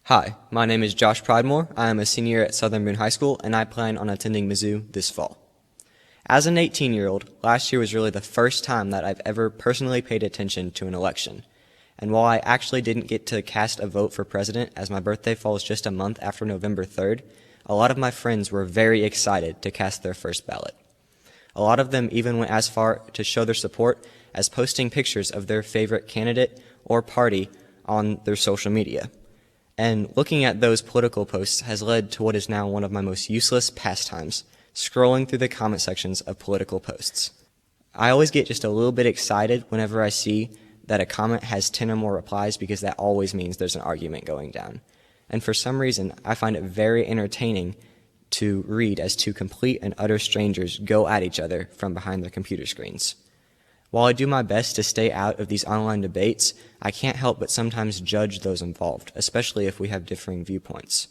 Hi, my name is Josh Pridemore. I am a senior at Southern Boone High School, and I plan on attending Mizzou this fall. As an 18-year-old, last year was really the first time that I've ever personally paid attention to an election. And while I actually didn't get to cast a vote for president, as my birthday falls just a month after November 3rd, a lot of my friends were very excited to cast their first ballot. A lot of them even went as far to show their support as posting pictures of their favorite candidate or party on their social media. And looking at those political posts has led to what is now one of my most useless pastimes, scrolling through the comment sections of political posts. I always get just a little bit excited whenever I see that a comment has 10 or more replies because that always means there's an argument going down. And for some reason, I find it very entertaining to read as two complete and utter strangers go at each other from behind their computer screens. While I do my best to stay out of these online debates, I can't help but sometimes judge those involved, especially if we have differing viewpoints.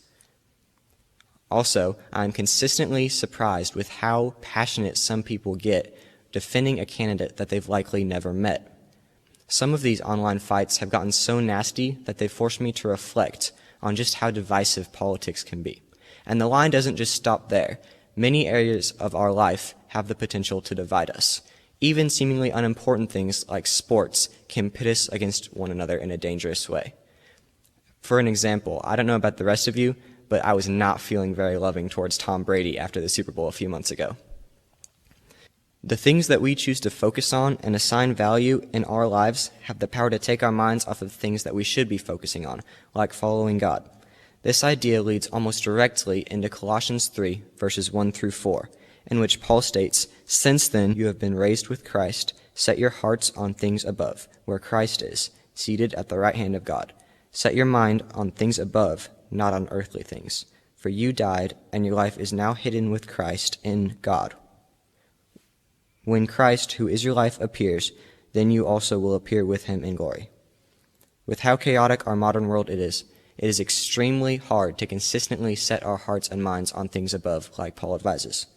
Also, I'm consistently surprised with how passionate some people get defending a candidate that they've likely never met. Some of these online fights have gotten so nasty that they force me to reflect on just how divisive politics can be. And the line doesn't just stop there. Many areas of our life have the potential to divide us. Even seemingly unimportant things like sports can pit us against one another in a dangerous way. For an example, I don't know about the rest of you, but I was not feeling very loving towards Tom Brady after the Super Bowl a few months ago. The things that we choose to focus on and assign value in our lives have the power to take our minds off of things that we should be focusing on, like following God. This idea leads almost directly into Colossians 3, verses 1 through 4, in which Paul states, "Since then you have been raised with Christ, set your hearts on things above, where Christ is, seated at the right hand of God. Set your mind on things above, not on earthly things. For you died, and your life is now hidden with Christ in God. When Christ, who is your life, appears, then you also will appear with him in glory." With how chaotic our modern world it is extremely hard to consistently set our hearts and minds on things above, like Paul advises.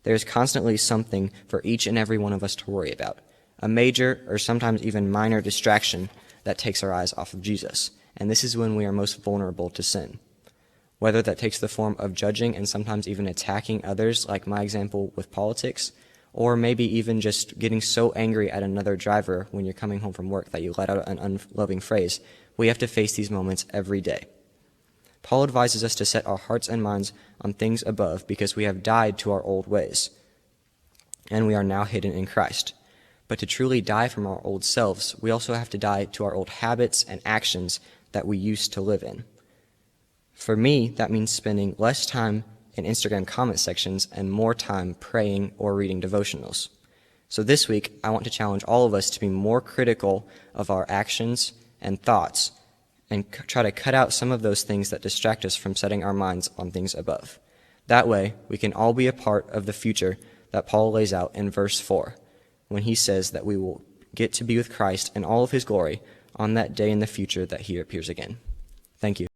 There is constantly something for each and every one of us to worry about, a major or sometimes even minor distraction that takes our eyes off of Jesus, and this is when we are most vulnerable to sin. Whether that takes the form of judging and sometimes even attacking others, like my example with politics, or maybe even just getting so angry at another driver when you're coming home from work that you let out an unloving phrase, we have to face these moments every day. Paul advises us to set our hearts and minds on things above because we have died to our old ways, and we are now hidden in Christ. But to truly die from our old selves, we also have to die to our old habits and actions that we used to live in. For me, that means spending less time in Instagram comment sections and more time praying or reading devotionals. So this week, I want to challenge all of us to be more critical of our actions and thoughts and try to cut out some of those things that distract us from setting our minds on things above. That way, we can all be a part of the future that Paul lays out in verse 4, when he says that we will get to be with Christ in all of his glory on that day in the future that he appears again. Thank you.